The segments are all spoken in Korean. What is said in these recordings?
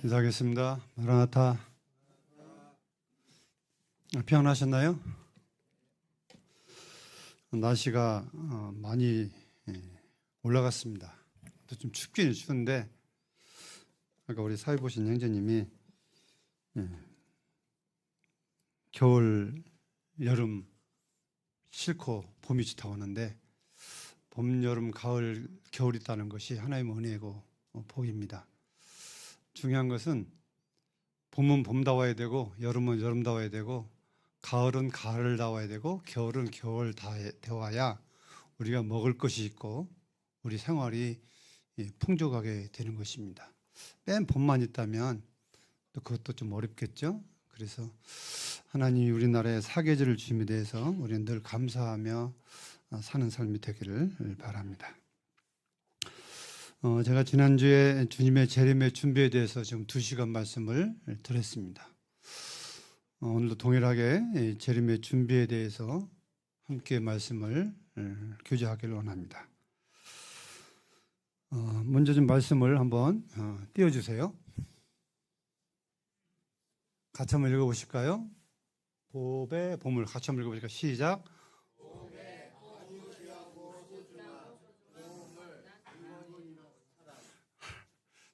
인사하겠습니다. 마라나타. 평안하셨나요? 날씨가 많이 올라갔습니다. 또 좀 춥기는 추운데 아까 우리 사회 보신 형제님이 겨울, 여름 싫고 봄이 좋다고 하는데 봄, 여름, 가을, 겨울이 있다는 것이 하나님의 은혜고 복입니다. 중요한 것은 봄은 봄다워야 되고 여름은 여름다워야 되고 가을은 가을다워야 되고 겨울은 겨울다워야 우리가 먹을 것이 있고 우리 생활이 풍족하게 되는 것입니다. 맨 봄만 있다면 또 그것도 좀 어렵겠죠. 그래서 하나님이 우리나라에 사계절을 주심에 대해서 우리는 늘 감사하며 사는 삶이 되기를 바랍니다. 제가 지난주에 주님의 재림의 준비에 대해서 지금 2시간 말씀을 드렸습니다. 오늘도 동일하게 재림의 준비에 대해서 함께 말씀을 교제하기를 원합니다. 먼저 좀 말씀을 한번 띄워주세요. 같이 한번 읽어보실까요? 봄의 봄을 같이 한번 읽어보실까요? 시작.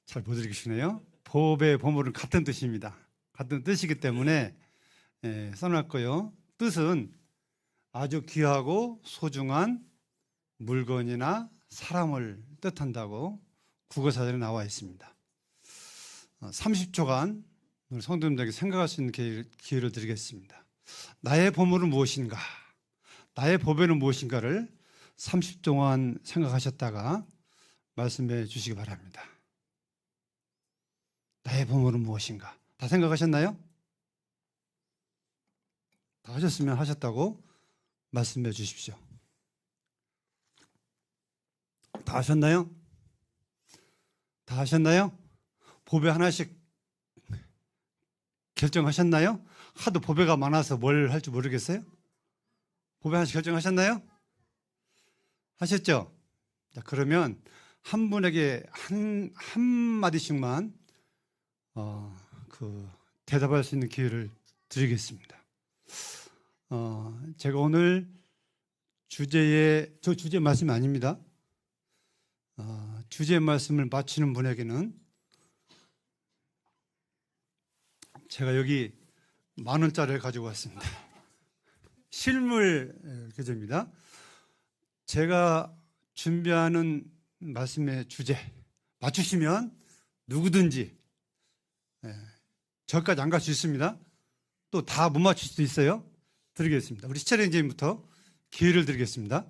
잘 못 읽으시네요. 봄의 봄은 같은 뜻입니다. 같은 뜻이기 때문에 써놨고요. 뜻은 아주 귀하고 소중한 물건이나 사람을 뜻한다고 국어사전에 나와 있습니다. 30초간 우리 성도님들에게 생각할 수 있는 기회를 드리겠습니다. 나의 보물은 무엇인가? 나의 보배는 무엇인가를 30초 동안 생각하셨다가 말씀해 주시기 바랍니다. 나의 보물은 무엇인가? 다 생각하셨나요? 다 하셨으면 하셨다고 말씀해 주십시오. 다 하셨나요? 다 하셨나요? 보배 하나씩 결정하셨나요? 하도 보배가 많아서 뭘 할지 모르겠어요? 보배 하나씩 결정하셨나요? 하셨죠? 자, 그러면 한 분에게 한 마디씩만 대답할 수 있는 기회를 드리겠습니다. 제가 오늘 저 주제 말씀이 아닙니다. 주제 말씀을 마치는 분에게는 제가 여기 10,000원짜리를 가지고 왔습니다. 실물 계좌입니다. 제가 준비하는 말씀의 주제 맞추시면 누구든지 저까지 안 갈 수 있습니다. 또 다 못 맞출 수도 있어요. 드리겠습니다. 우리 시찰행제님부터 기회를 드리겠습니다.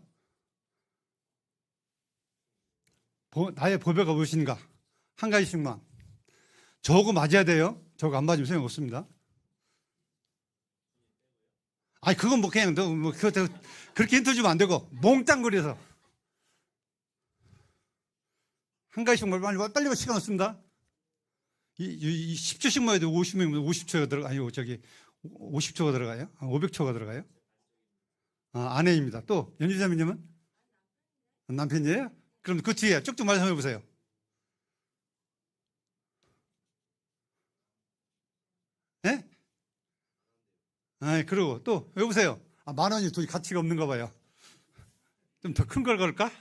나의 보배가 무엇인가? 한 가지씩만. 저거 맞아야 돼요. 저거 안 맞으면 소용 없습니다. 아니, 그건 뭐 그냥 그렇게 힌트 주면 안 되고, 몽땅거려서. 한 가지씩만 빨리 시간 없습니다. 이 10초씩만 해도 50초가 들어가, 아니요, 50초가 들어가요? 500초가 들어가요? 아내입니다. 또, 연주자매님은? 남편이에요? 그럼 그 뒤에 쭉쭉 말씀해 보세요. 예? 그리고 또, 여보세요. 10,000원이 도저히 가치가 없는가 봐요. 좀 더 큰 걸 걸까?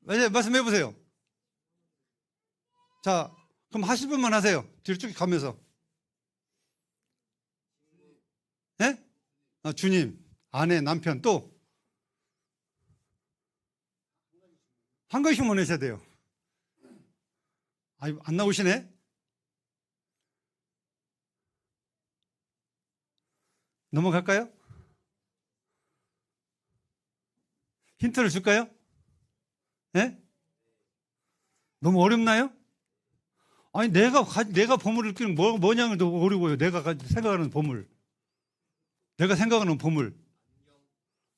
말씀해 보세요. 자, 그럼 하실 분만 하세요. 뒤로 쭉 가면서. 예? 주님, 아내, 남편, 또. 한 가지씩만 내셔야 돼요. 안 나오시네? 넘어갈까요? 힌트를 줄까요? 예? 너무 어렵나요? 아니, 내가 보물을 끼는 뭐냐면 더 어려워요. 내가 생각하는 보물. 내가 생각하는 보물.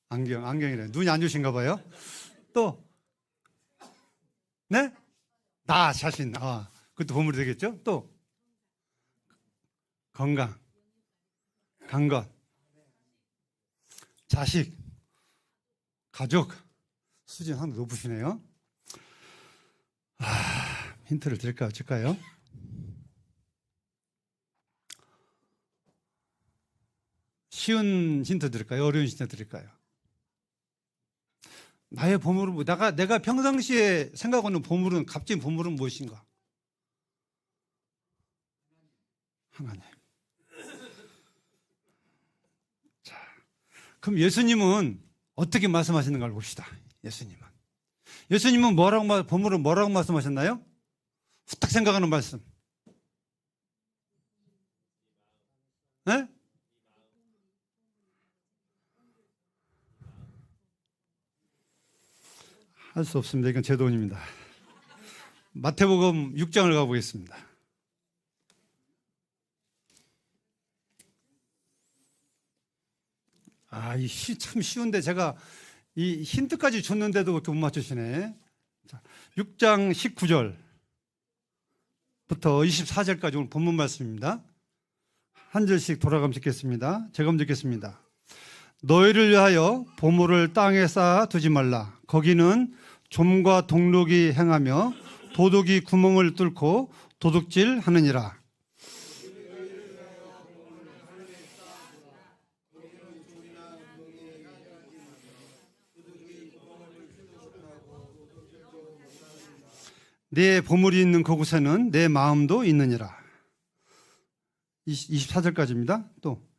안경이래. 눈이 안 좋으신가 봐요. 또, 네? 나 자신. 그것도 보물이 되겠죠? 또, 건강. 강건. 자식. 가족. 수준 상당히 높으시네요. 힌트를 드릴까요? 줄까요? 쉬운 힌트 드릴까요? 어려운 힌트 드릴까요? 나의 보물은 뭐, 내가 평상시에 생각하는 보물은, 값진 보물은 무엇인가? 하나님. 자, 그럼 예수님은 어떻게 말씀하시는가를 봅시다. 예수님은 보물은 뭐라고 말씀하셨나요? 후딱 생각하는 말씀. 네? 할 수 없습니다. 이건 제 돈입니다. 마태복음 6장을 가보겠습니다. 참 쉬운데 제가 이 힌트까지 줬는데도 그렇게 못 맞추시네. 자, 6장 19절부터 24절까지 오늘 본문 말씀입니다. 한 절씩 돌아가면서 읽겠습니다. 제가 먼저 읽겠습니다. 너희를 위하여 보물을 땅에 쌓아 두지 말라. 거기는 좀과 동록이 행하며 도둑이 구멍을 뚫고 도둑질하느니라. 내 보물이 있는 그곳에는 내 마음도 있느니라. 24절까지입니다. 또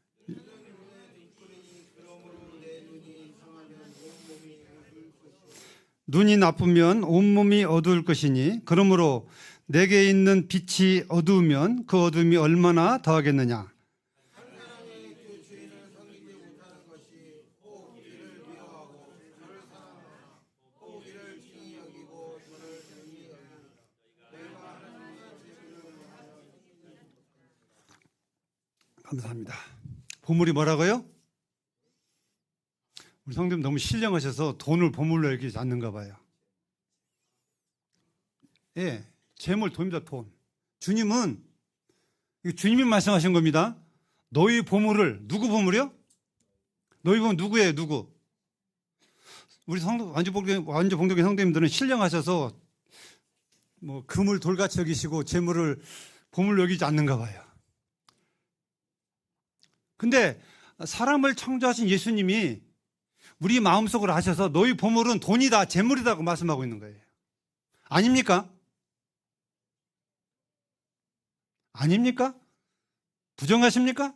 눈이 나쁘면 온몸이 어두울 것이니 그러므로 내게 있는 빛이 어두우면 그 어둠이 얼마나 더하겠느냐. 감사합니다. 보물이 뭐라고요? 우리 성도님 너무 신령하셔서 돈을 보물로 여기지 않는가 봐요. 예, 재물, 돈입니다. 돈. 주님은 주님이 말씀하신 겁니다. 너희 보물을, 누구 보물이요? 너희 보물 누구예요? 누구? 우리 완전 봉독의 성도님들은 신령하셔서 뭐 금을 돌같이 여기시고 재물을 보물로 여기지 않는가 봐요. 근데 사람을 창조하신 예수님이 우리 마음속으로 하셔서 너희 보물은 돈이다, 재물이다고 말씀하고 있는 거예요. 아닙니까? 아닙니까? 부정하십니까?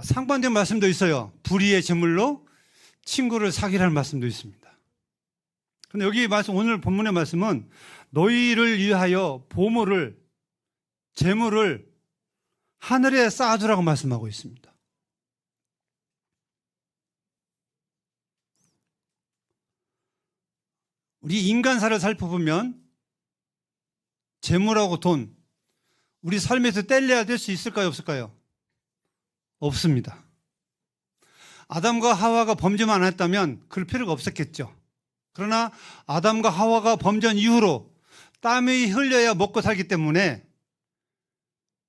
상반된 말씀도 있어요. 불의의 재물로 친구를 사귀라는 말씀도 있습니다. 근데 여기 오늘 본문의 말씀은 너희를 위하여 보물을, 재물을 하늘에 쌓아두라고 말씀하고 있습니다. 우리 인간사를 살펴보면 재물하고 돈, 우리 삶에서 뗄래야 될 수 있을까요? 없을까요? 없습니다. 아담과 하와가 범죄만 안 했다면 그럴 필요가 없었겠죠. 그러나 아담과 하와가 범죄한 이후로 땀이 흘려야 먹고 살기 때문에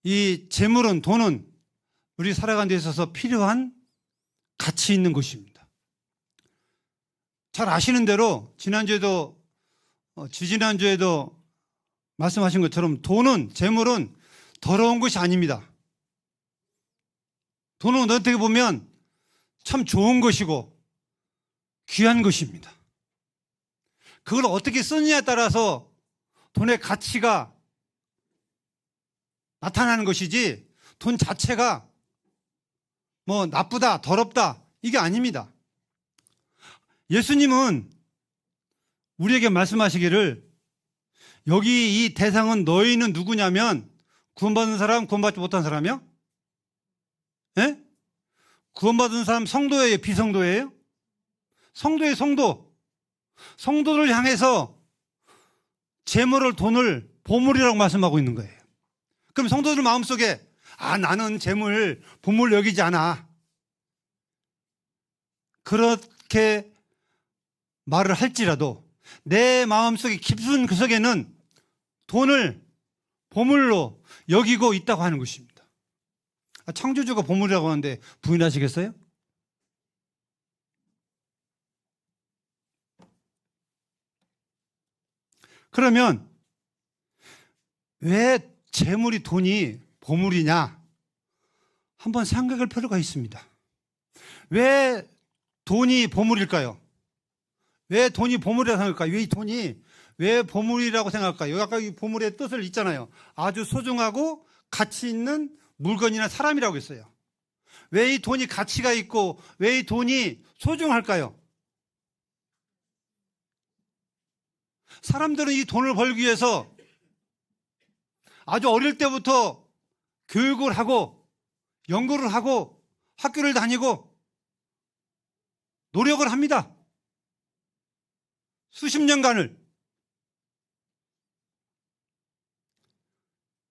이 재물은, 돈은 우리 살아가는 데 있어서 필요한 가치 있는 것입니다. 잘 아시는 대로 지난주에도 지지난주에도 말씀하신 것처럼 돈은, 재물은 더러운 것이 아닙니다. 돈은 어떻게 보면 참 좋은 것이고 귀한 것입니다. 그걸 어떻게 쓰느냐에 따라서 돈의 가치가 나타나는 것이지 돈 자체가 뭐 나쁘다, 더럽다, 이게 아닙니다. 예수님은 우리에게 말씀하시기를 여기 이 대상은 너희는 누구냐면 구원받은 사람, 구원받지 못한 사람이요? 예? 구원받은 사람 성도예요? 비성도예요? 성도예요, 성도. 성도를 향해서 재물을, 돈을 보물이라고 말씀하고 있는 거예요. 그럼 성도들 마음속에 나는 재물, 보물 여기지 않아. 그렇게 말을 할지라도 내 마음속에 깊은 그 속에는 돈을 보물로 여기고 있다고 하는 것입니다. 창조주가 보물이라고 하는데 부인하시겠어요? 그러면 왜 재물이, 돈이 보물이냐? 한번 생각할 필요가 있습니다. 왜 돈이 보물일까요? 왜 돈이 보물이라고 생각할까요? 왜 이 돈이 왜 보물이라고 생각할까요? 아까 이 보물의 뜻을 있잖아요. 아주 소중하고 가치 있는 물건이나 사람이라고 했어요. 왜 이 돈이 가치가 있고 왜 이 돈이 소중할까요? 사람들은 이 돈을 벌기 위해서 아주 어릴 때부터 교육을 하고 연구를 하고 학교를 다니고 노력을 합니다. 수십 년간을.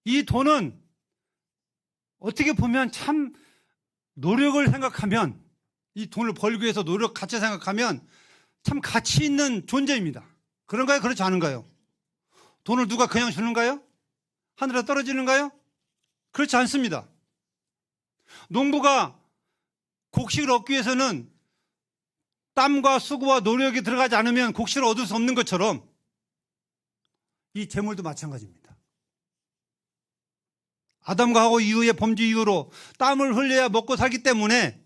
이 돈은 어떻게 보면 참 노력을 생각하면, 이 돈을 벌기 위해서 노력 가치 생각하면 참 가치 있는 존재입니다. 그런가요? 그렇지 않은가요? 돈을 누가 그냥 주는가요? 하늘에 떨어지는가요? 그렇지 않습니다. 농부가 곡식을 얻기 위해서는 땀과 수고와 노력이 들어가지 않으면 곡식을 얻을 수 없는 것처럼 이 재물도 마찬가지입니다. 아담과 하와 이후의 범죄 이후로 땀을 흘려야 먹고 살기 때문에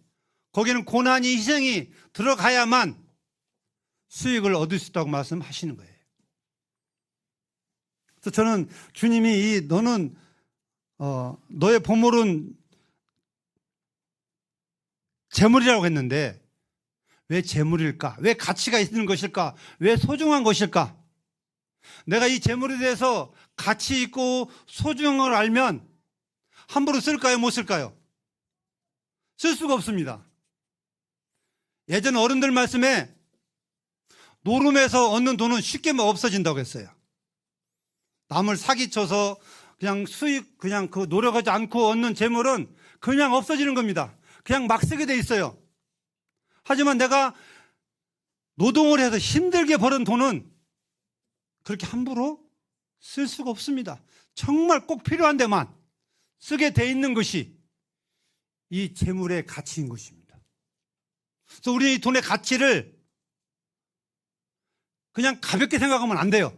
거기는 고난이 희생이 들어가야만 수익을 얻을 수 있다고 말씀하시는 거예요. 그래서 저는 주님이 너는 너의 보물은 재물이라고 했는데 왜 재물일까? 왜 가치가 있는 것일까? 왜 소중한 것일까? 내가 이 재물에 대해서 가치 있고 소중한 걸 알면 함부로 쓸까요? 못 쓸까요? 쓸 수가 없습니다. 예전 어른들 말씀에 노름에서 얻는 돈은 쉽게 없어진다고 했어요. 남을 사기쳐서 그냥 수익, 그냥 그 노력하지 않고 얻는 재물은 그냥 없어지는 겁니다. 그냥 막 쓰게 돼 있어요. 하지만 내가 노동을 해서 힘들게 벌은 돈은 그렇게 함부로 쓸 수가 없습니다. 정말 꼭 필요한 데만 쓰게 돼 있는 것이 이 재물의 가치인 것입니다. 그래서 우리 이 돈의 가치를 그냥 가볍게 생각하면 안 돼요.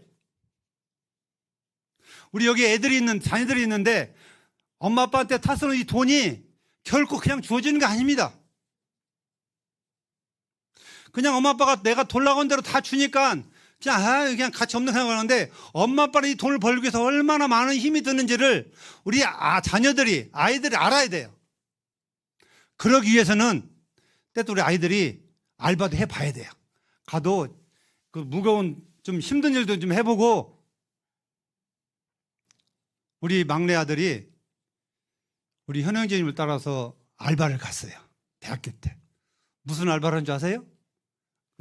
우리 여기 애들이 있는, 자녀들이 있는데 엄마 아빠한테 타서는 이 돈이 결코 그냥 주어지는 게 아닙니다. 그냥 엄마 아빠가 내가 돌아간 대로 다 주니까 그냥 가치 없는 생각을 하는데 엄마 아빠는 이 돈을 벌기 위해서 얼마나 많은 힘이 드는지를 우리 자녀들이, 아이들이 알아야 돼요. 그러기 위해서는 때또 우리 아이들이 알바도 해봐야 돼요. 가도 그 무거운 좀 힘든 일도 좀 해보고. 우리 막내 아들이 우리 현영재님을 따라서 알바를 갔어요. 대학교 때. 무슨 알바를 한 줄 아세요?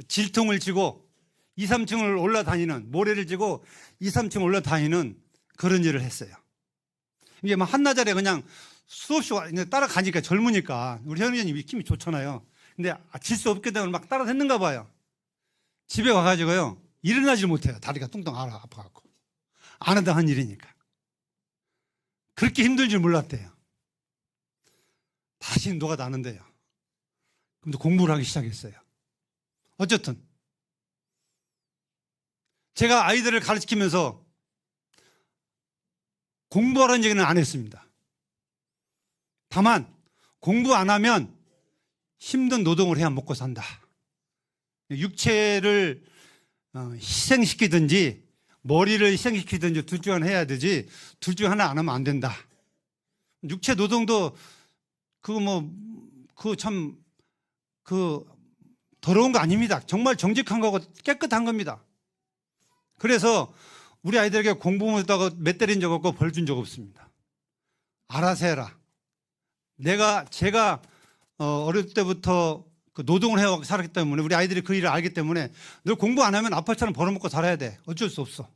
질통을 지고 2, 3층을 올라다니는, 모래를 지고 2, 3층 올라다니는 그런 일을 했어요. 이게 막 한나절에 그냥 수없이 따라가니까 젊으니까 우리 현영재님 힘이 좋잖아요. 근데 질 수 없게 되면 막 따라했는가 봐요. 집에 와가지고요 일어나질 못해요. 다리가 뚱뚱 아파갖고. 안 하다 한 일이니까. 그렇게 힘들 줄 몰랐대요. 다시 녹아 나는데요. 그럼 공부를 하기 시작했어요. 어쨌든 제가 아이들을 가르치면서 공부하라는 얘기는 안 했습니다. 다만 공부 안 하면 힘든 노동을 해야 먹고 산다. 육체를 희생시키든지 머리를 희생시키든지 둘 중 하나 해야 되지 둘 중 하나 안 하면 안 된다. 육체 노동도 더러운 거 아닙니다. 정말 정직한 거고 깨끗한 겁니다. 그래서 우리 아이들에게 공부 못했다고 몇 때린 적 없고 벌 준 적 없습니다. 알아서 해라. 제가 어릴 때부터 그 노동을 해왔고 살았기 때문에 우리 아이들이 그 일을 알기 때문에 너 공부 안 하면 아빠처럼 벌어먹고 살아야 돼. 어쩔 수 없어.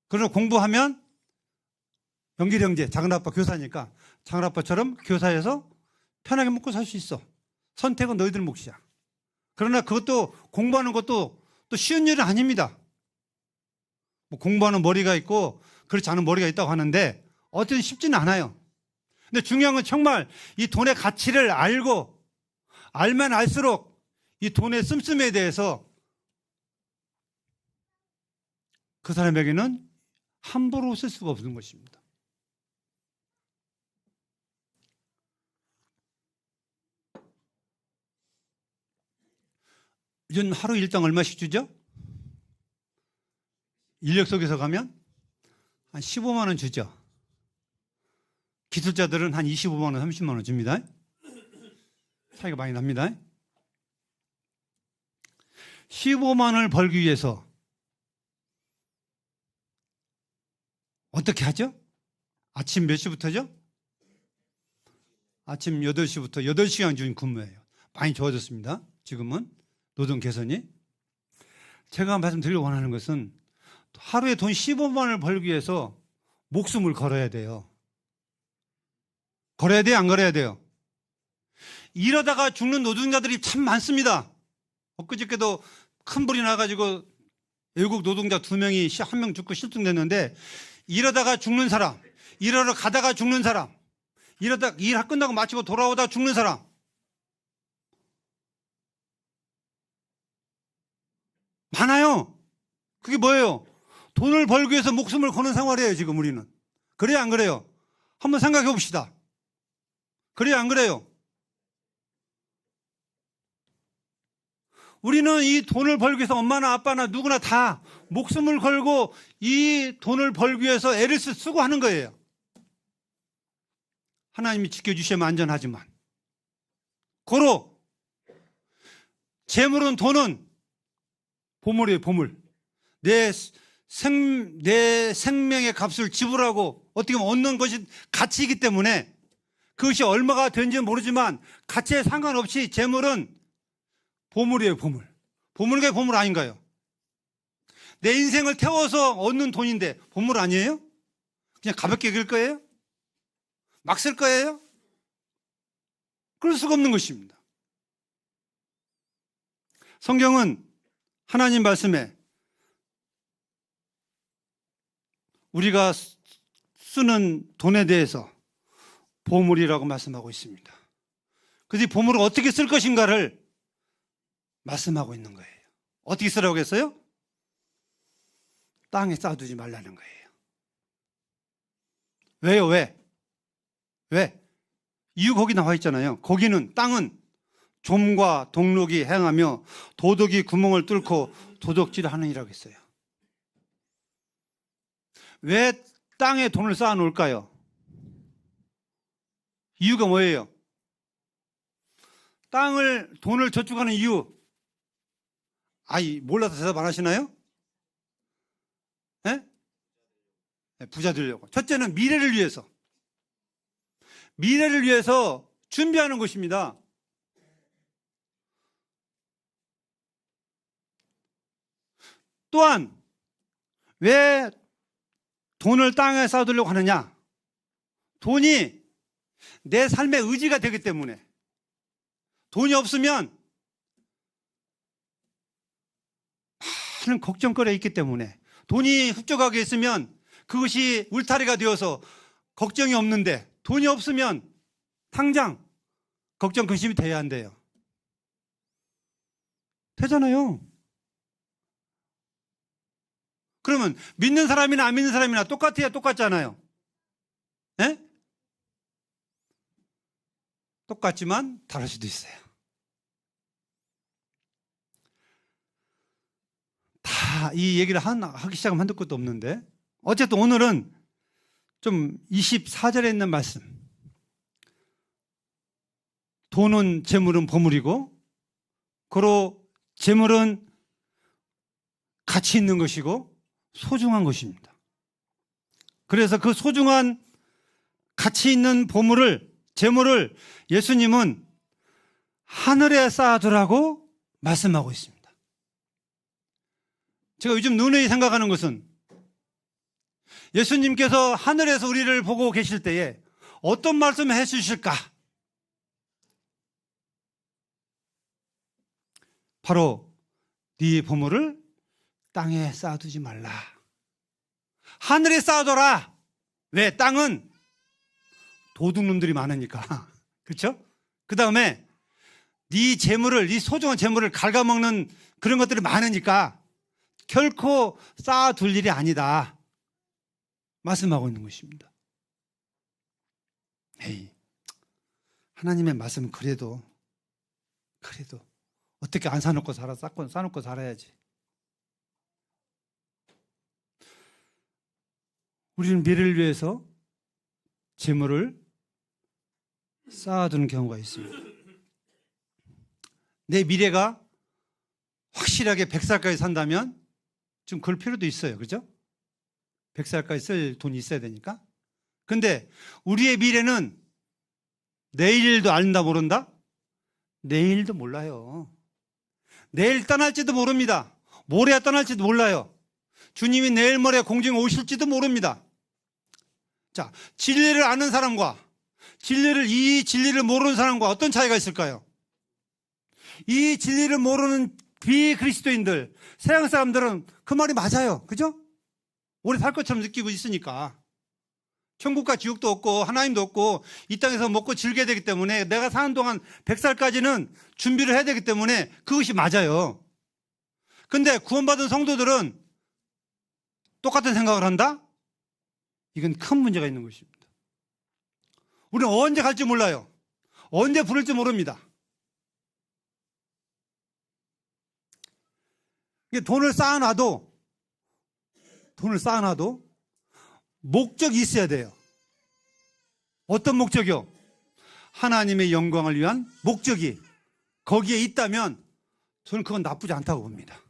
그러나 공부하면 영길이 형제, 작은아빠 교사니까 작은아빠처럼 교사에서 편하게 먹고 살 수 있어. 선택은 너희들 몫이야. 그러나 그것도 공부하는 것도 또 쉬운 일은 아닙니다. 뭐 공부하는 머리가 있고 그렇지 않은 머리가 있다고 하는데 어쨌든 쉽지는 않아요. 근데 중요한 건 정말 이 돈의 가치를 알면 알수록 이 돈의 씀씀에 대해서 그 사람에게는 함부로 쓸 수가 없는 것입니다. 기준 하루 일당 얼마씩 주죠? 인력 속에서 가면 한 15만 원 주죠. 기술자들은 한 25만 원, 30만 원 줍니다. 차이가 많이 납니다. 15만 원을 벌기 위해서 어떻게 하죠? 아침 몇 시부터죠? 아침 8시부터 8시간 준 근무예요. 많이 좋아졌습니다. 지금은 노동 개선이. 제가 말씀드리려고 원하는 것은 하루에 돈 15만 원을 벌기 위해서 목숨을 걸어야 돼요. 걸어야 돼요? 안 걸어야 돼요? 이러다가 죽는 노동자들이 참 많습니다. 엊그저께도 큰 불이 나가지고 외국 노동자 2명이 1명 죽고 실종됐는데, 이러다가 죽는 사람, 일하러 가다가 죽는 사람, 이러다 일 끝나고 마치고 돌아오다 죽는 사람, 많아요. 그게 뭐예요? 돈을 벌기 위해서 목숨을 거는 생활이에요, 지금 우리는. 그래요, 안 그래요? 한번 생각해 봅시다. 그래요, 안 그래요? 우리는 이 돈을 벌기 위해서 엄마나 아빠나 누구나 다 목숨을 걸고 이 돈을 벌기 위해서 애를 쓰고 하는 거예요. 하나님이 지켜주시면 안전하지만. 고로 재물은, 돈은 보물이에요, 보물. 내 생명의 값을 지불하고 어떻게 보면 얻는 것이 가치이기 때문에, 그것이 얼마가 되는지는 모르지만 가치에 상관없이 재물은 보물이에요, 보물. 보물이 보물 아닌가요? 내 인생을 태워서 얻는 돈인데 보물 아니에요? 그냥 가볍게 길 거예요? 막 쓸 거예요? 그럴 수가 없는 것입니다. 성경은 하나님 말씀에 우리가 쓰는 돈에 대해서 보물이라고 말씀하고 있습니다. 그래서 이 보물을 어떻게 쓸 것인가를 말씀하고 있는 거예요. 어떻게 쓰라고 했어요? 땅에 쌓아두지 말라는 거예요. 왜요? 왜? 이유 거기 나와 있잖아요. 거기는, 땅은 좀과 동록이 행하며 도둑이 구멍을 뚫고 도둑질을 하느니라고 했어요. 왜 땅에 돈을 쌓아 놓을까요? 이유가 뭐예요? 돈을 저축하는 이유. 몰라서 대답 안 하시나요? 네? 부자 되려고. 첫째는 미래를 위해서. 미래를 위해서 준비하는 것입니다. 또한 왜 돈을 땅에 쌓아두려고 하느냐? 돈이 내 삶의 의지가 되기 때문에. 돈이 없으면 많은 걱정거리가 있기 때문에. 돈이 흡족하게 있으면 그것이 울타리가 되어서 걱정이 없는데, 돈이 없으면 당장 걱정 근심이 돼야 한대요. 되잖아요. 그러면 믿는 사람이나 안 믿는 사람이나 똑같아요, 똑같잖아요. 네? 똑같지만 다를 수도 있어요. 다 이 얘기를 하기 시작하면 한두 것도 없는데, 어쨌든 오늘은 좀 24절에 있는 말씀. 돈은 재물은 보물이고, 고로 재물은 가치 있는 것이고 소중한 것입니다. 그래서 그 소중한 가치 있는 보물을, 재물을 예수님은 하늘에 쌓아두라고 말씀하고 있습니다. 제가 요즘 누누이 생각하는 것은, 예수님께서 하늘에서 우리를 보고 계실 때에 어떤 말씀을 해주실까? 바로 네 보물을 땅에 쌓아두지 말라. 하늘에 쌓아둬라. 왜? 땅은 도둑놈들이 많으니까. 그렇죠? 그 다음에 네 재물을, 네 소중한 재물을 갉아먹는 그런 것들이 많으니까 결코 쌓아둘 일이 아니다 말씀하고 있는 것입니다. 하나님의 말씀은 그래도 어떻게 안 사놓고 싸놓고 살아야지. 우리는 미래를 위해서 재물을 쌓아두는 경우가 있습니다. 내 미래가 확실하게 100살까지 산다면 좀 그럴 필요도 있어요. 그죠? 100살까지 쓸 돈이 있어야 되니까. 근데 우리의 미래는 내일도 안다 모른다? 내일도 몰라요. 내일 떠날지도 모릅니다. 모레 떠날지도 몰라요. 주님이 내일 모레 공중에 오실지도 모릅니다. 자, 진리를 아는 사람과 이 진리를 모르는 사람과 어떤 차이가 있을까요? 이 진리를 모르는 비그리스도인들, 세상 사람들은 그 말이 맞아요. 그죠? 오래 살 것처럼 느끼고 있으니까. 천국과 지옥도 없고 하나님도 없고 이 땅에서 먹고 즐겨야 되기 때문에 내가 사는 동안 100살까지는 준비를 해야 되기 때문에 그것이 맞아요. 근데 구원받은 성도들은 똑같은 생각을 한다? 이건 큰 문제가 있는 것입니다. 우리는 언제 갈지 몰라요. 언제 부를지 모릅니다. 돈을 쌓아놔도 목적이 있어야 돼요. 어떤 목적이요? 하나님의 영광을 위한 목적이 거기에 있다면 저는 그건 나쁘지 않다고 봅니다.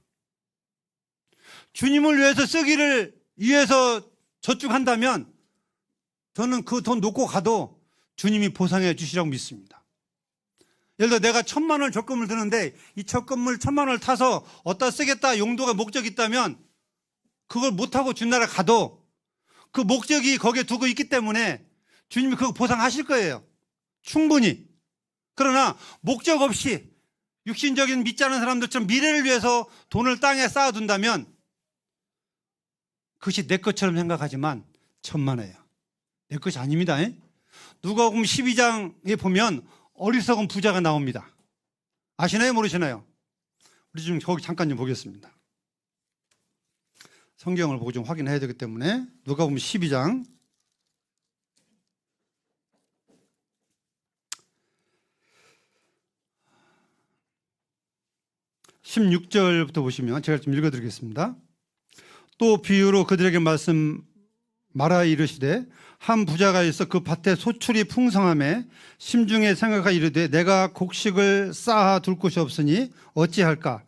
주님을 위해서 쓰기를 위해서 저축한다면 저는 그 돈 놓고 가도 주님이 보상해 주시라고 믿습니다. 예를 들어 내가 1,000만 원 적금을 드는데 이 적금을 1,000만 원을 타서 어디다 쓰겠다 용도가 목적이 있다면 그걸 못하고 준나라 가도 그 목적이 거기에 두고 있기 때문에 주님이 그거 보상하실 거예요. 충분히. 그러나 목적 없이 육신적인 믿지 않은 사람들처럼 미래를 위해서 돈을 땅에 쌓아둔다면 그것이 내 것처럼 생각하지만 천만에요. 내 것이 아닙니다. 누가복음 12장에 보면 어리석은 부자가 나옵니다. 아시나요? 모르시나요? 우리 좀 거기 잠깐 좀 보겠습니다. 성경을 보고 좀 확인해야 되기 때문에 누가복음 12장 16절부터 보시면 제가 좀 읽어드리겠습니다. 또 비유로 그들에게 말하여 이르시되 한 부자가 있어 그 밭에 소출이 풍성함에 심중에 생각하여 이르되 내가 곡식을 쌓아 둘 곳이 없으니 어찌할까?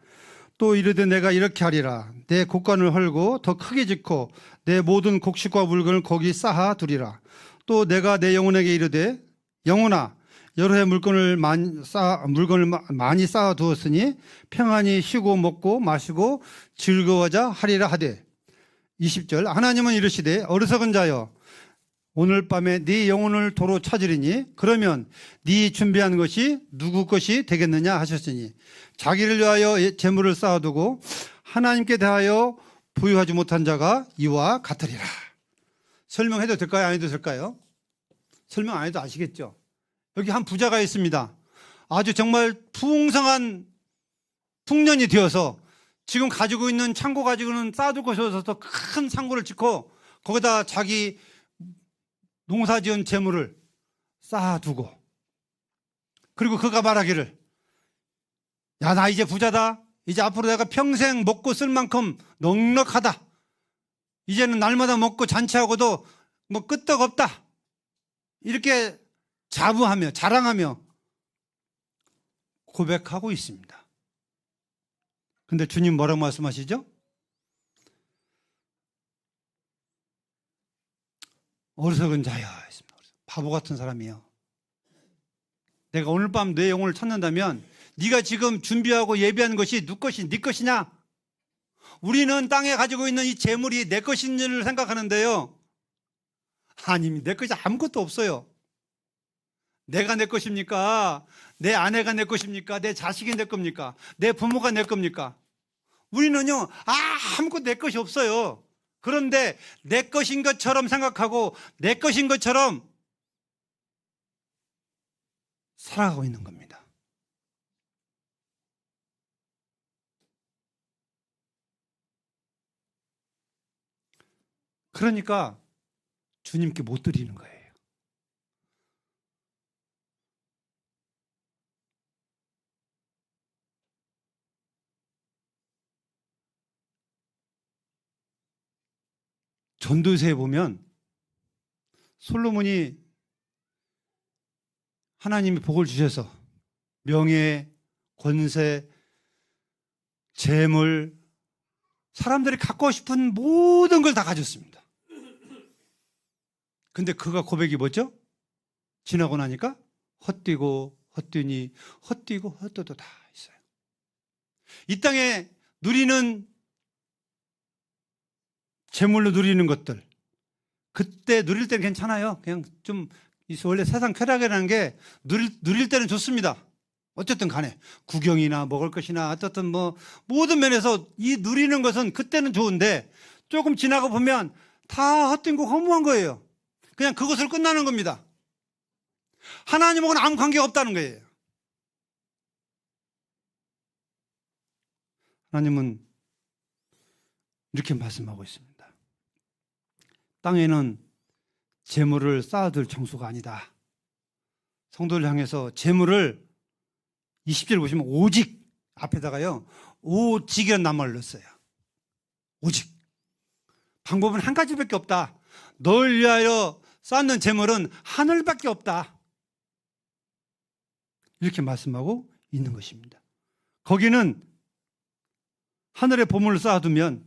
또 이르되 내가 이렇게 하리라. 내 곡간을 헐고 더 크게 짓고 내 모든 곡식과 물건을 거기 쌓아 두리라. 또 내가 내 영혼에게 이르되 영혼아 여러 해 물건을 많이 쌓아 두었으니 평안히 쉬고 먹고 마시고 즐거워자 하리라 하되 20절 하나님은 이르시되 어리석은 자여 오늘 밤에 네 영혼을 도로 찾으리니 그러면 네 준비한 것이 누구 것이 되겠느냐 하셨으니 자기를 위하여 재물을 쌓아두고 하나님께 대하여 부유하지 못한 자가 이와 같으리라. 설명해도 될까요? 안 해도 될까요? 설명 안 해도 아시겠죠? 여기 한 부자가 있습니다. 아주 정말 풍성한 풍년이 되어서 지금 가지고 있는 창고 가지고는 쌓아둘 것이 없어서 큰 창고를 짓고 거기다 자기 농사지은 재물을 쌓아두고 그리고 그가 말하기를 야, 나 이제 부자다. 이제 앞으로 내가 평생 먹고 쓸 만큼 넉넉하다. 이제는 날마다 먹고 잔치하고도 뭐 끄떡 없다. 이렇게 자부하며 자랑하며 고백하고 있습니다. 근데 주님 뭐라고 말씀하시죠? 어리석은 자야. 바보 같은 사람이요. 내가 오늘 밤 내 영혼을 찾는다면 네가 지금 준비하고 예비한 것이 누구 것이 네 것이냐? 우리는 땅에 가지고 있는 이 재물이 내 것인 줄 생각하는데요. 아닙니다. 내 것이 아무것도 없어요. 내가 내 것입니까? 내 아내가 내 것입니까? 내 자식이 내 겁니까? 내 부모가 내 겁니까? 우리는요, 아무것도 내 것이 없어요. 그런데 내 것인 것처럼 생각하고 내 것인 것처럼 살아가고 있는 겁니다. 그러니까 주님께 못 드리는 거예요. 전도서에 보면 솔로몬이 하나님이 복을 주셔서 명예, 권세, 재물, 사람들이 갖고 싶은 모든 걸 다 가졌습니다. 근데 그가 고백이 뭐죠? 지나고 나니까 헛되고 헛되니 헛되고 헛되도 다 있어요. 이 땅에 누리는 재물로 누리는 것들, 그때 누릴 때는 괜찮아요. 그냥 좀 원래 세상 쾌락이라는 게 누릴 때는 좋습니다. 어쨌든 간에 구경이나 먹을 것이나 어쨌든 뭐 모든 면에서 이 누리는 것은 그때는 좋은데 조금 지나고 보면 다 헛된 거 허무한 거예요. 그냥 그것으로 끝나는 겁니다. 하나님하고는 아무 관계가 없다는 거예요. 하나님은 이렇게 말씀하고 있습니다. 땅에는 재물을 쌓아둘 장소가 아니다. 성도를 향해서 재물을 20절 보시면 오직 앞에다가요, 오직이라는 낱말을 넣었어요. 오직. 방법은 한 가지밖에 없다. 널 위하여 쌓는 재물은 하늘밖에 없다. 이렇게 말씀하고 있는 것입니다. 거기는 하늘에 보물을 쌓아두면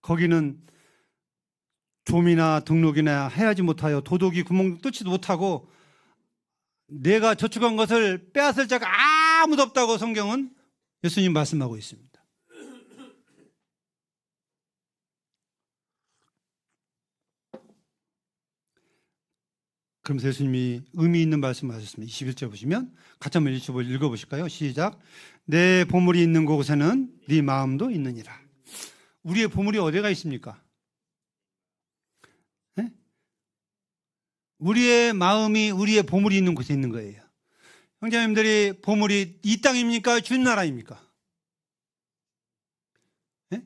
거기는 좀이나 등록이나 해야지 못하여 도둑이 구멍 뚫지도 못하고 내가 저축한 것을 빼앗을 자가 아무도 없다고 성경은 예수님 말씀하고 있습니다. 그러면서 예수님이 의미 있는 말씀을 하셨습니다. 21절 보시면 같이 한번 읽어보실까요? 시작. 내 보물이 있는 곳에는 네 마음도 있느니라. 우리의 보물이 어디가 있습니까? 네? 우리의 마음이 우리의 보물이 있는 곳에 있는 거예요. 형제님들이 보물이 이 땅입니까? 주님 나라입니까? 네?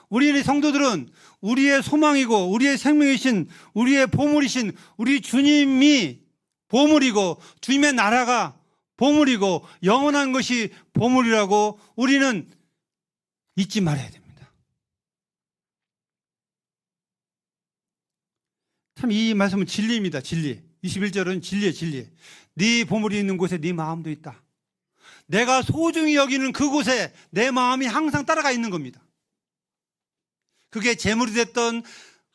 우리 성도들은 우리의 소망이고 우리의 생명이신 우리의 보물이신 우리 주님이 보물이고 주님의 나라가 보물이고 영원한 것이 보물이라고 우리는 잊지 말아야 됩니다. 참 이 말씀은 진리입니다. 진리. 21절은 진리예요. 진리. 네 보물이 있는 곳에 네 마음도 있다. 내가 소중히 여기는 그곳에 내 마음이 항상 따라가 있는 겁니다. 그게 재물이 됐던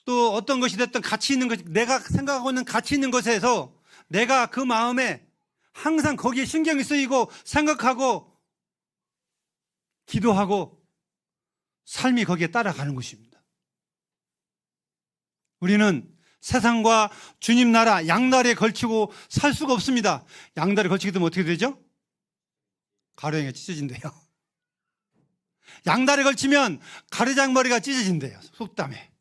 또 어떤 것이 됐던 가치 있는 것, 내가 생각하고 있는 가치 있는 것에서 내가 그 마음에 항상 거기에 신경이 쓰이고 생각하고 기도하고 삶이 거기에 따라가는 것입니다. 우리는 세상과 주님 나라 양다리에 걸치고 살 수가 없습니다. 양다리에 걸치게 되면 어떻게 되죠? 가로등에 찢어진대요. 양다리에 걸치면 가르장머리가 찢어진대요. 속담에.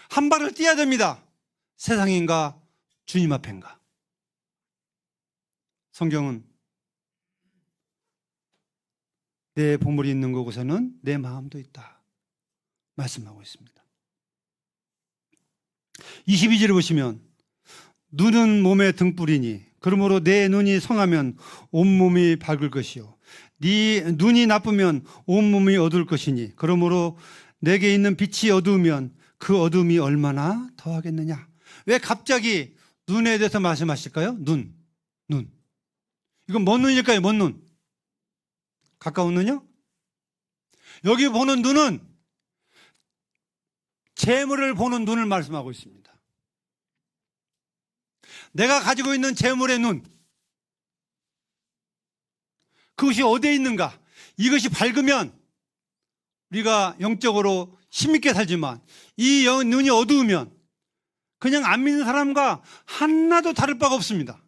한 발을 띄어야 됩니다. 세상인가 주님 앞인가. 성경은 내 보물이 있는 곳에는 내 마음도 있다 말씀하고 있습니다. 22절을 보시면 눈은 몸의 등불이니 그러므로 내 눈이 성하면 온몸이 밝을 것이요 네 눈이 나쁘면 온몸이 어두울 것이니 그러므로 내게 있는 빛이 어두우면 그 어둠이 얼마나 더하겠느냐. 왜 갑자기 눈에 대해서 말씀하실까요? 눈. 이건 뭔 눈일까요? 뭔 눈? 가까운 눈이요? 여기 보는 눈은 재물을 보는 눈을 말씀하고 있습니다. 내가 가지고 있는 재물의 눈, 그것이 어디에 있는가? 이것이 밝으면 우리가 영적으로 힘있게 살지만 이 눈이 어두우면 그냥 안 믿는 사람과 하나도 다를 바가 없습니다.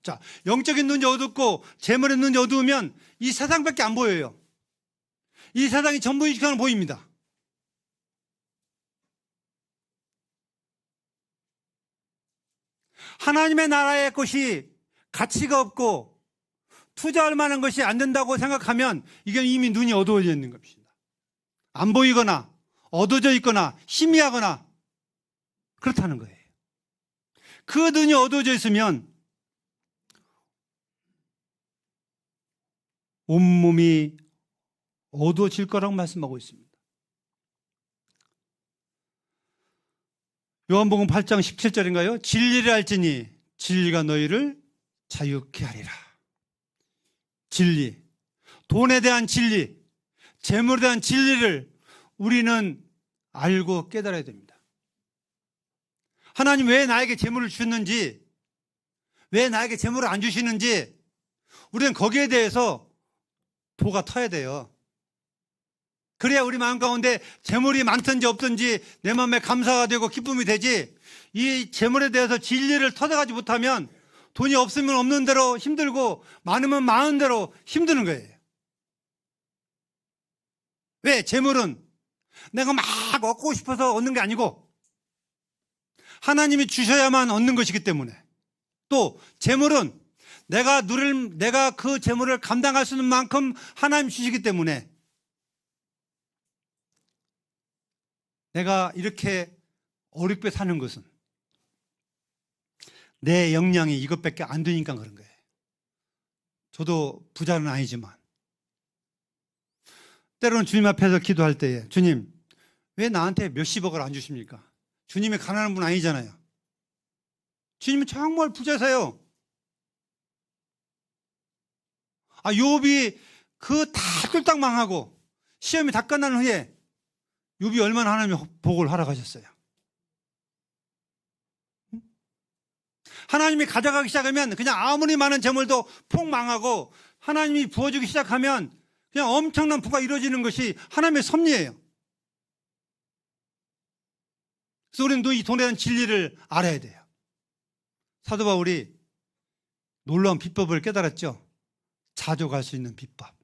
자, 영적인 눈이 어둡고 재물의 눈이 어두우면 이 세상밖에 안 보여요. 이 세상이 전부인 보입니다. 하나님의 나라의 것이 가치가 없고 투자할 만한 것이 안 된다고 생각하면 이건 이미 눈이 어두워져 있는 것입니다. 안 보이거나 어두워져 있거나 희미하거나 그렇다는 거예요. 그 눈이 어두워져 있으면 온몸이 어두워질 거라고 말씀하고 있습니다. 요한복음 8장 17절인가요? 진리를 알지니 진리가 너희를 자유케 하리라. 진리, 돈에 대한 진리, 재물에 대한 진리를 우리는 알고 깨달아야 됩니다. 하나님 왜 나에게 재물을 주셨는지, 왜 나에게 재물을 안 주시는지 우리는 거기에 대해서 도가 터야 돼요. 그래야 우리 마음 가운데 재물이 많든지 없든지 내 마음에 감사가 되고 기쁨이 되지, 이 재물에 대해서 진리를 터득하지 못하면 돈이 없으면 없는 대로 힘들고 많으면 많은 대로 힘드는 거예요. 왜? 재물은 내가 막 얻고 싶어서 얻는 게 아니고 하나님이 주셔야만 얻는 것이기 때문에, 또 재물은 내가 그 재물을 감당할 수 있는 만큼 하나님 주시기 때문에, 내가 이렇게 어렵게 사는 것은 내 역량이 이것밖에 안 되니까 그런 거예요. 저도 부자는 아니지만 때로는 주님 앞에서 기도할 때에, 주님 왜 나한테 몇십억을 안 주십니까? 주님이 가난한 분 아니잖아요. 주님은 정말 부자세요. 욥이 그 다 쫄딱 망하고 시험이 다 끝난 후에 욥이 얼마나 하나님의 복을 허락하셨어요. 하나님이 가져가기 시작하면 그냥 아무리 많은 재물도 폭 망하고, 하나님이 부어주기 시작하면 그냥 엄청난 부가 이루어지는 것이 하나님의 섭리예요. 그래서 우리는 이 돈에 대한 진리를 알아야 돼요. 사도 바울이 놀라운 비법을 깨달았죠. 자족할 수 있는 비법.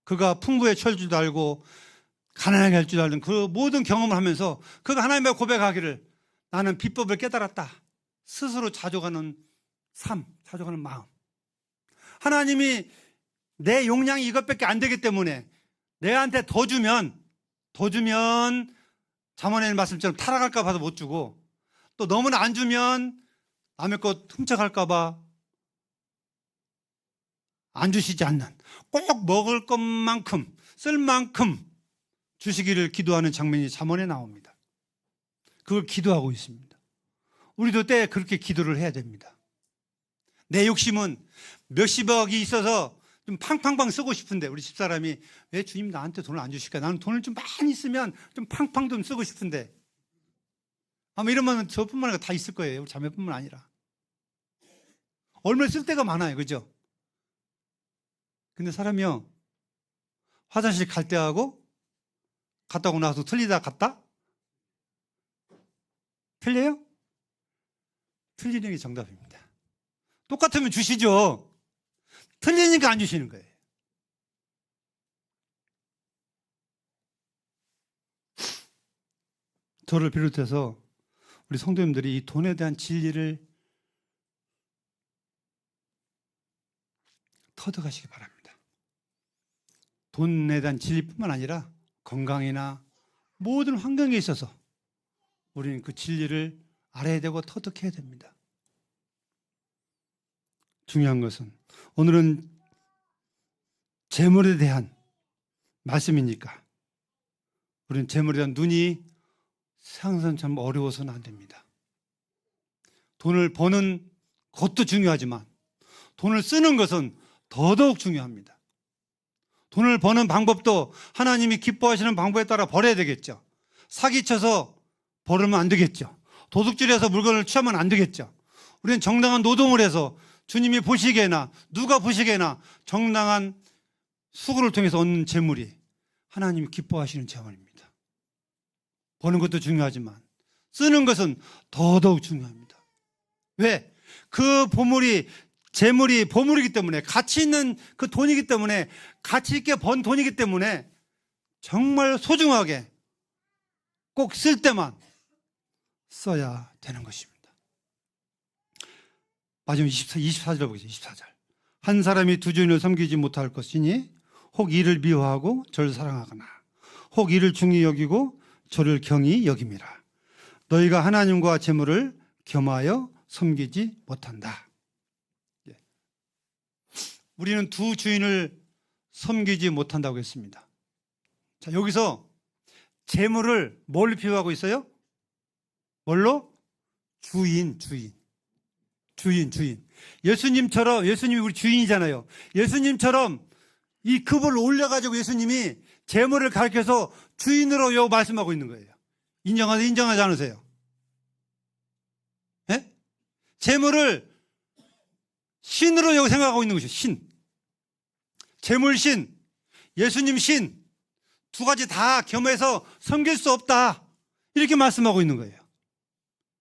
그가 풍부에 처할 줄도 알고 가난하게 할 줄도 알는 그 모든 경험을 하면서 그가 하나님의 고백하기를, 나는 비법을 깨달았다. 스스로 자족하는 삶, 자족하는 마음. 하나님이 내 용량이 이것밖에 안 되기 때문에 내한테 더 주면 잠언의 말씀처럼 타락할까 봐서 못 주고, 또 너무나 안 주면 남의 것 훔쳐갈까 봐 안 주시지 않는, 꼭 먹을 것만큼 쓸 만큼 주시기를 기도하는 장면이 잠언에 나옵니다. 그걸 기도하고 있습니다. 우리도 때 그렇게 기도를 해야 됩니다. 내 욕심은 몇십억이 있어서 좀 팡팡팡 쓰고 싶은데, 우리 집사람이 왜 주님 나한테 돈을 안 주실까? 나는 돈을 좀 많이 쓰면 좀 팡팡 좀 쓰고 싶은데. 아마 이러면 저뿐만 아니라 다 있을 거예요. 우리 자매뿐만 아니라. 얼마나 쓸 때가 많아요. 그죠? 근데 사람이요, 화장실 갈 때하고 갔다 오고 나서 틀리다 갔다? 틀려요? 틀리는 게 정답입니다. 똑같으면 주시죠. 틀리니까 안 주시는 거예요. 저를 비롯해서 우리 성도님들이 이 돈에 대한 진리를 터득하시기 바랍니다. 돈에 대한 진리뿐만 아니라 건강이나 모든 환경에 있어서 우리는 그 진리를 알아야 되고 터득해야 됩니다. 중요한 것은, 오늘은 재물에 대한 말씀이니까 우리는 재물에 대한 눈이 항상 참 어려워서는 안 됩니다. 돈을 버는 것도 중요하지만 돈을 쓰는 것은 더더욱 중요합니다. 돈을 버는 방법도 하나님이 기뻐하시는 방법에 따라 벌어야 되겠죠. 사기쳐서 벌으면 안 되겠죠. 도둑질해서 물건을 취하면 안 되겠죠. 우리는 정당한 노동을 해서 주님이 보시기에나 누가 보시기에나 정당한 수고를 통해서 얻는 재물이 하나님이 기뻐하시는 재물입니다. 버는 것도 중요하지만 쓰는 것은 더더욱 중요합니다. 왜? 그 보물이, 재물이 보물이기 때문에, 가치 있는 그 돈이기 때문에, 가치 있게 번 돈이기 때문에 정말 소중하게 꼭 쓸 때만 써야 되는 것입니다. 마지막 24절 보겠습니다. 24절. 한 사람이 두 주인을 섬기지 못할 것이니 혹 이를 미워하고 저를 사랑하거나 혹 이를 중히 여기고 저를 경히 여김이라. 너희가 하나님과 재물을 겸하여 섬기지 못한다. 우리는 두 주인을 섬기지 못한다고 했습니다. 자, 여기서 재물을 뭘 비유하고 있어요? 뭘로? 주인. 예수님처럼, 예수님이 우리 주인이잖아요. 예수님처럼 이 급을 올려가지고 예수님이 재물을 가르쳐서 주인으로 요 말씀하고 있는 거예요. 인정하지 않으세요? 예? 재물을 신으로 여기 생각하고 있는 것이죠. 신. 재물신, 예수님 신. 두 가지 다 겸해서 섬길 수 없다. 이렇게 말씀하고 있는 거예요.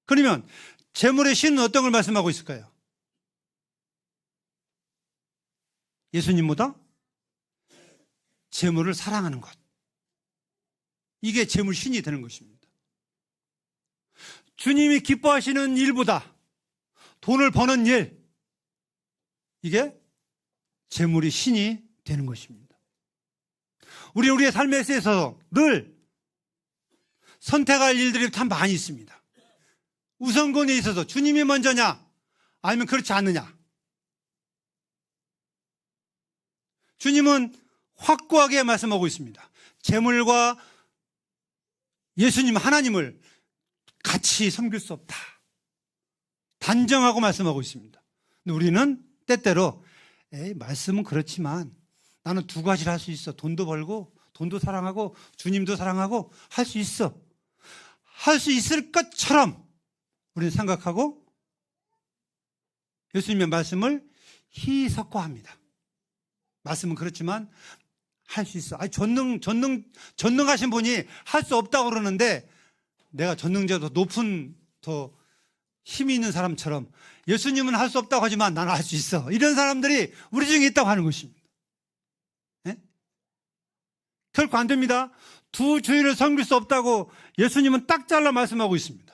그러면 재물의 신은 어떤 걸 말씀하고 있을까요? 예수님보다 재물을 사랑하는 것. 이게 재물 신이 되는 것입니다. 주님이 기뻐하시는 일보다 돈을 버는 일. 이게 재물이 신이 되는 것입니다. 우리의 삶에 있어서 늘 선택할 일들이 참 많이 있습니다. 우선권에 있어서 주님이 먼저냐 아니면 그렇지 않느냐. 주님은 확고하게 말씀하고 있습니다. 재물과 예수님 하나님을 같이 섬길 수 없다. 단정하고 말씀하고 있습니다. 근데 우리는 때때로 말씀은 그렇지만 나는 두 가지를 할 수 있어. 돈도 벌고 돈도 사랑하고 주님도 사랑하고 할 수 있어. 할 수 있을 것처럼 우리는 생각하고 예수님의 말씀을 희석화합니다. 말씀은 그렇지만 할 수 있어. 전능하신 분이 할 수 없다고 그러는데 내가 전능자도 높은 더 힘이 있는 사람처럼 예수님은 할 수 없다고 하지만 나는 할 수 있어. 이런 사람들이 우리 중에 있다고 하는 것입니다. 네? 결코 안 됩니다. 두 주인을 섬길 수 없다고 예수님은 딱 잘라 말씀하고 있습니다.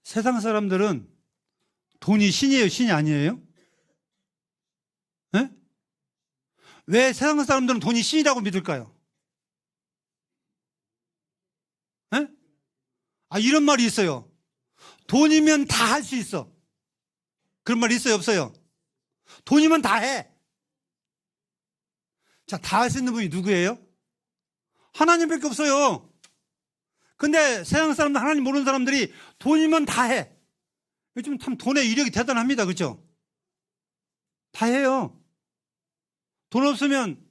세상 사람들은 돈이 신이에요, 신이 아니에요? 네? 왜 세상 사람들은 돈이 신이라고 믿을까요? 네? 이런 말이 있어요. 돈이면 다 할 수 있어. 그런 말이 있어요, 없어요? 돈이면 다 해. 자, 다 할 수 있는 분이 누구예요? 하나님밖에 없어요. 근데 세상 사람들, 하나님 모르는 사람들이 돈이면 다 해. 요즘 참 돈의 이력이 대단합니다. 그렇죠? 다 해요. 돈 없으면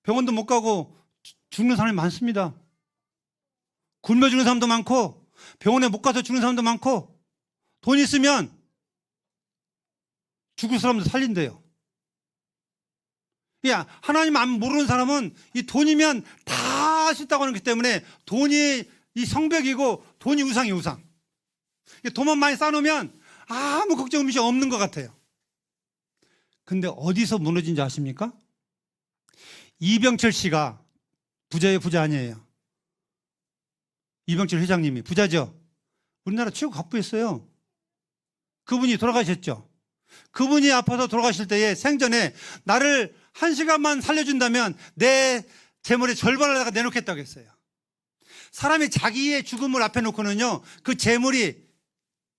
병원도 못 가고 죽는 사람이 많습니다. 굶어 죽는 사람도 많고 병원에 못 가서 죽는 사람도 많고 돈 있으면 죽을 사람도 살린대요. 야, 하나님 안 모르는 사람은 이 돈이면 다 할 수 있다고 하는 것 때문에 돈이 이 성벽이고 돈이 우상이 우상. 돈만 많이 쌓아놓으면 아무 걱정 없는 것 같아요. 근데 어디서 무너진지 아십니까? 이병철 씨가 부자예요, 부자 아니에요? 이병철 회장님이 부자죠? 우리나라 최고 갑부였어요. 그분이 돌아가셨죠? 그분이 아파서 돌아가실 때에 생전에 나를 1시간만 살려준다면 내 재물의 절반을 내가 내놓겠다고 했어요. 사람이 자기의 죽음을 앞에 놓고는요, 그 재물이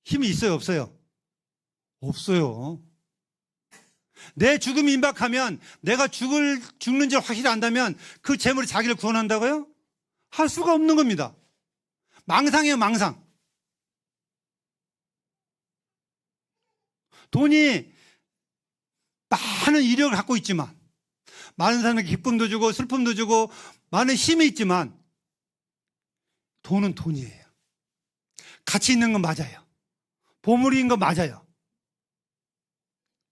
힘이 있어요, 없어요? 없어요. 내 죽음이 임박하면 내가 죽는지 확실히 안다면 그 재물이 자기를 구원한다고요? 할 수가 없는 겁니다. 망상이에요, 망상. 돈이 많은 이력을 갖고 있지만, 많은 사람에게 기쁨도 주고 슬픔도 주고 많은 힘이 있지만 돈은 돈이에요. 가치 있는 건 맞아요. 보물인 건 맞아요.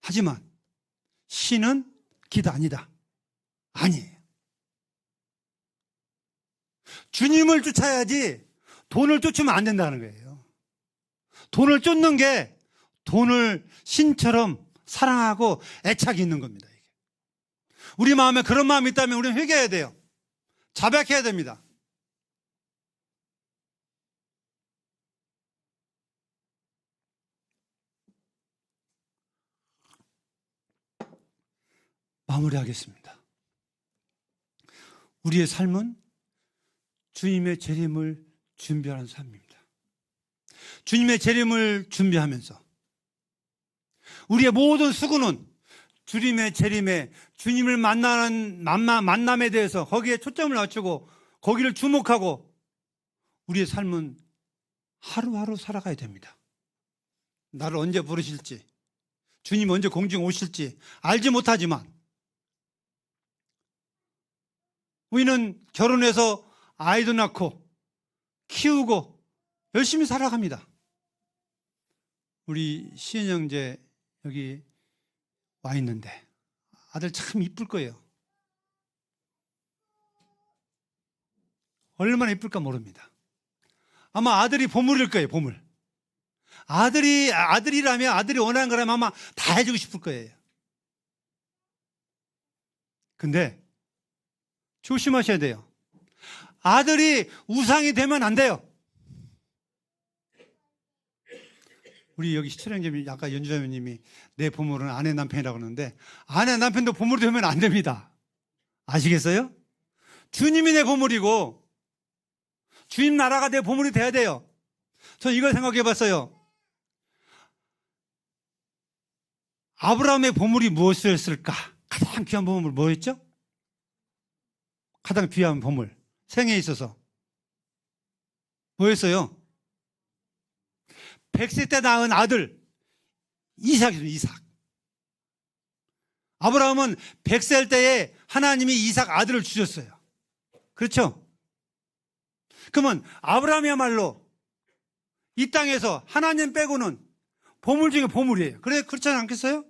하지만 신은 길 아니다. 아니에요. 주님을 쫓아야지 돈을 쫓으면 안 된다는 거예요. 돈을 쫓는 게 돈을 신처럼 사랑하고 애착이 있는 겁니다. 이게. 우리 마음에 그런 마음이 있다면 우리는 회개해야 돼요. 자백해야 됩니다. 마무리하겠습니다. 우리의 삶은 주님의 재림을 준비하는 삶입니다. 주님의 재림을 준비하면서 우리의 모든 수고는 주님의 재림에 주님을 만나는 만남에 대해서 거기에 초점을 맞추고 거기를 주목하고 우리의 삶은 하루하루 살아가야 됩니다. 나를 언제 부르실지, 주님 언제 공중에 오실지 알지 못하지만 우리는 결혼해서 아이도 낳고 키우고 열심히 살아갑니다. 우리 시은 형제 여기 와 있는데 아들 참 이쁠 거예요. 얼마나 이쁠까 모릅니다. 아마 아들이 보물일 거예요, 보물. 아들이라면, 아들이 원하는 거라면 아마 다 해주고 싶을 거예요. 근데 조심하셔야 돼요. 아들이 우상이 되면 안 돼요. 우리 여기 시청자님이 아까 연주자님이 내 보물은 아내 남편이라고 그러는데 아내 남편도 보물이 되면 안 됩니다. 아시겠어요? 주님이 내 보물이고 주님 나라가 내 보물이 돼야 돼요. 저는 이걸 생각해 봤어요. 아브라함의 보물이 무엇이었을까? 가장 귀한 보물 뭐였죠? 가장 귀한 보물. 생에 있어서 뭐였어요? 100세 때 낳은 아들 이삭이죠. 이삭. 아브라함은 100살 때에 하나님이 이삭 아들을 주셨어요. 그렇죠? 그러면 아브라함이야말로 이 땅에서 하나님 빼고는 보물 중에 보물이에요. 그렇지 않겠어요?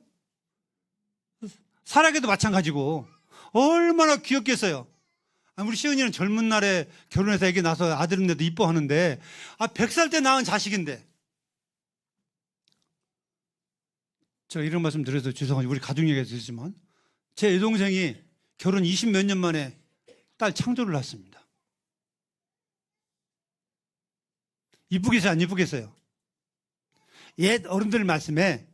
사라게도 마찬가지고 얼마나 귀엽겠어요. 우리 시은이는 젊은 날에 결혼해서 애기 낳아서 아들인데도 이뻐하는데 100살 때 낳은 자식인데 제가 이런 말씀 드려서 죄송하지만 우리 가족 얘기가 되지만 제 여동생이 결혼 20 몇 년 만에 딸 창조를 낳았습니다. 이쁘겠어요? 안 이쁘겠어요? 옛 어른들 말씀에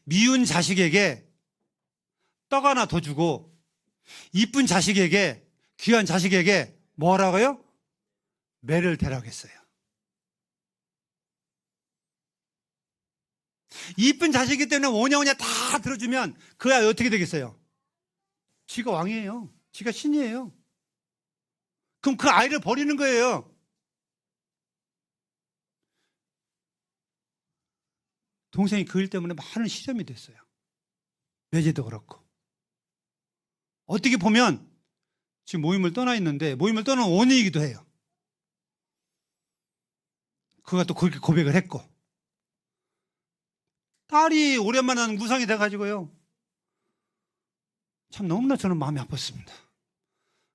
미운 자식에게 떡 하나 더 주고 이쁜 자식에게 귀한 자식에게 뭐라고요? 매를 대라고 했어요. 이쁜 자식이기 때문에 오냐오냐 다 들어주면 그 아이 어떻게 되겠어요? 지가 왕이에요. 지가 신이에요. 그럼 그 아이를 버리는 거예요. 동생이 그 일 때문에 많은 시련이 됐어요. 매제도 그렇고. 어떻게 보면 지금 모임을 떠나 있는데 모임을 떠난 원인이기도 해요. 그가 또 그렇게 고백을 했고 딸이 오랜만에 하는 무상이 돼가지고요. 참 너무나 저는 마음이 아팠습니다.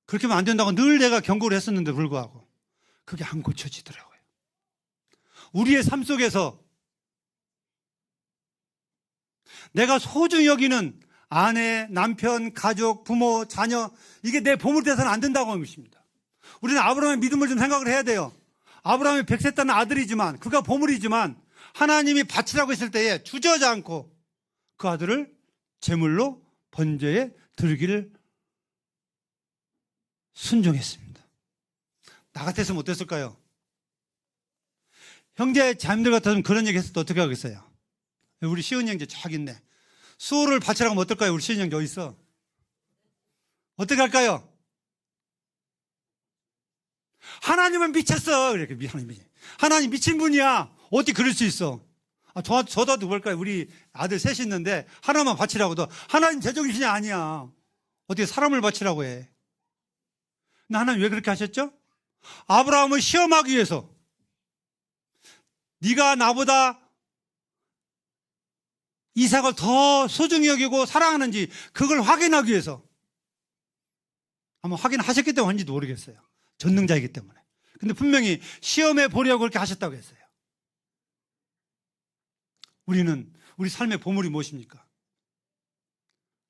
그렇게 하면 안 된다고 늘 내가 경고를 했었는데 불구하고 그게 안 고쳐지더라고요. 우리의 삶 속에서 내가 소중히 여기는 아내, 남편, 가족, 부모, 자녀 이게 내 보물 돼서는 안 된다고 하는 것입니다. 우리는 아브라함의 믿음을 좀 생각을 해야 돼요. 아브라함이 100세 따는 아들이지만 그가 보물이지만 하나님이 바치라고 했을 때에 주저하지 않고 그 아들을 제물로 번제에 드리기를 순종했습니다. 나 같았으면 어땠을까요? 형제 자매들 같았으면 그런 얘기 했을 때 어떻게 하겠어요? 우리 시은 형제 저기 있네. 수호를 바치라고 하면 어떨까요? 우리 시은 형제 어디 있어? 어떻게 할까요? 하나님은 미쳤어. 이렇게 하나님 미친 분이야. 어떻게 그럴 수 있어? 저도 뭘까요? 우리 아들 셋이 있는데 하나만 바치라고도 하나님 제정신이 아니야. 어떻게 사람을 바치라고 해? 근데 하나님 왜 그렇게 하셨죠? 아브라함을 시험하기 위해서 네가 나보다 이삭을 더 소중히 여기고 사랑하는지 그걸 확인하기 위해서 아마 확인하셨기 때문에 한지도 모르겠어요. 전능자이기 때문에. 근데 분명히 시험해 보려고 그렇게 하셨다고 했어요. 우리는 우리 삶의 보물이 무엇입니까?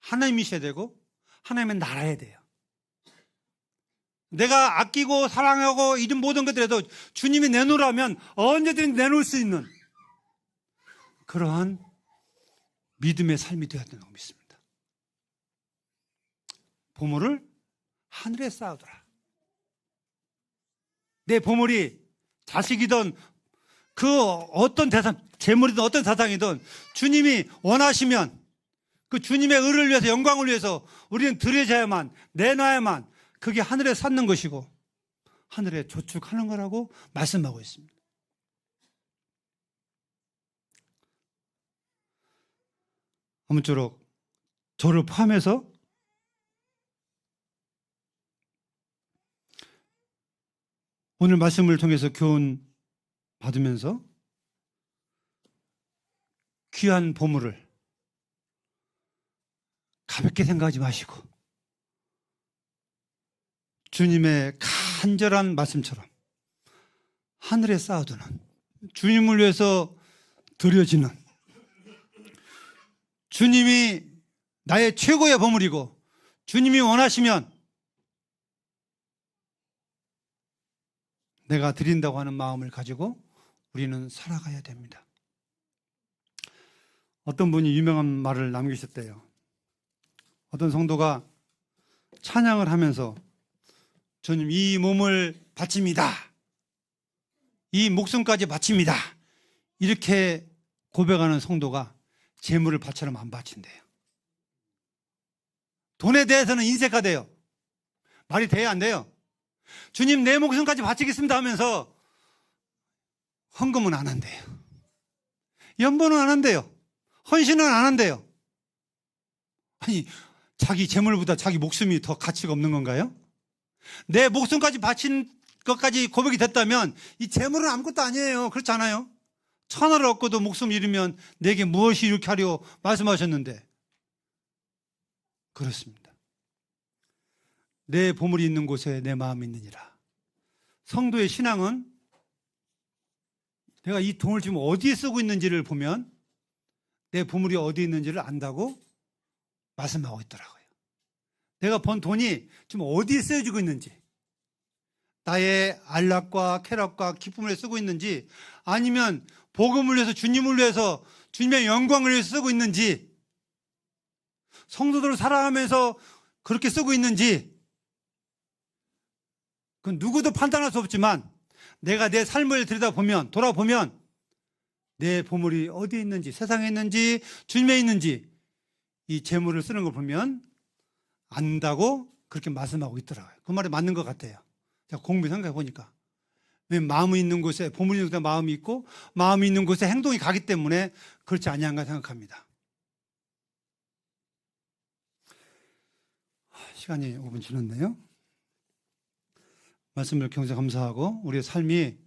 하나님이셔야 되고 하나님의 나라야 돼요. 내가 아끼고 사랑하고 이런 모든 것들에도 주님이 내놓으라면 언제든지 내놓을 수 있는 그러한 믿음의 삶이 되어야 된다고 믿습니다. 보물을 하늘에 쌓아두라. 내 보물이 자식이든 그 어떤 대상, 재물이든 어떤 사상이든 주님이 원하시면 그 주님의 의를 위해서, 영광을 위해서 우리는 드려져야만, 내놔야만 그게 하늘에 쌓는 것이고 하늘에 저축하는 거라고 말씀하고 있습니다. 아무쪼록 저를 포함해서 오늘 말씀을 통해서 교훈 받으면서 귀한 보물을 가볍게 생각하지 마시고 주님의 간절한 말씀처럼 하늘에 쌓아두는, 주님을 위해서 드려지는, 주님이 나의 최고의 보물이고 주님이 원하시면 내가 드린다고 하는 마음을 가지고 우리는 살아가야 됩니다. 어떤 분이 유명한 말을 남기셨대요. 어떤 성도가 찬양을 하면서 주님 이 몸을 바칩니다, 이 목숨까지 바칩니다, 이렇게 고백하는 성도가 재물을 바쳐라면 안 바친대요. 돈에 대해서는 인색하대요. 말이 돼야 안 돼요. 주님 내 목숨까지 바치겠습니다 하면서 헌금은 안 한대요. 연보는 안 한대요. 헌신은 안 한대요. 아니, 자기 재물보다 자기 목숨이 더 가치가 없는 건가요? 내 목숨까지 바친 것까지 고백이 됐다면 이 재물은 아무것도 아니에요. 그렇지 않아요? 천하를 얻고도 목숨 잃으면 내게 무엇이 이렇게 하려 말씀하셨는데, 그렇습니다. 내 보물이 있는 곳에 내 마음이 있느니라. 성도의 신앙은 내가 이 돈을 지금 어디에 쓰고 있는지를 보면 내 보물이 어디에 있는지를 안다고 말씀하고 있더라고요. 내가 번 돈이 지금 어디에 쓰여지고 있는지, 나의 안락과 쾌락과 기쁨을 쓰고 있는지, 아니면 복음을 위해서, 주님을 위해서, 주님의 영광을 위해서 쓰고 있는지, 성도들을 사랑하면서 그렇게 쓰고 있는지, 그건 누구도 판단할 수 없지만 내가 내 삶을 들여다보면, 돌아보면 내 보물이 어디에 있는지, 세상에 있는지 주님에 있는지 이 재물을 쓰는 걸 보면 안다고 그렇게 말씀하고 있더라고요. 그 말이 맞는 것 같아요. 제가 공부 생각해 보니까. 왜 마음이 있는 곳에, 보물이 있는 곳에 마음이 있고 마음이 있는 곳에 행동이 가기 때문에 그렇지 아니한가 생각합니다. 시간이 5분 지났네요. 말씀을 경세 감사하고 우리의 삶이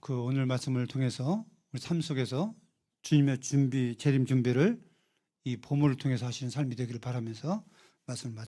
그 오늘 말씀을 통해서 우리 삶 속에서 주님의 준비, 재림 준비를 이 보물을 통해서 하시는 삶이 되기를 바라면서 말씀을 마칩니다.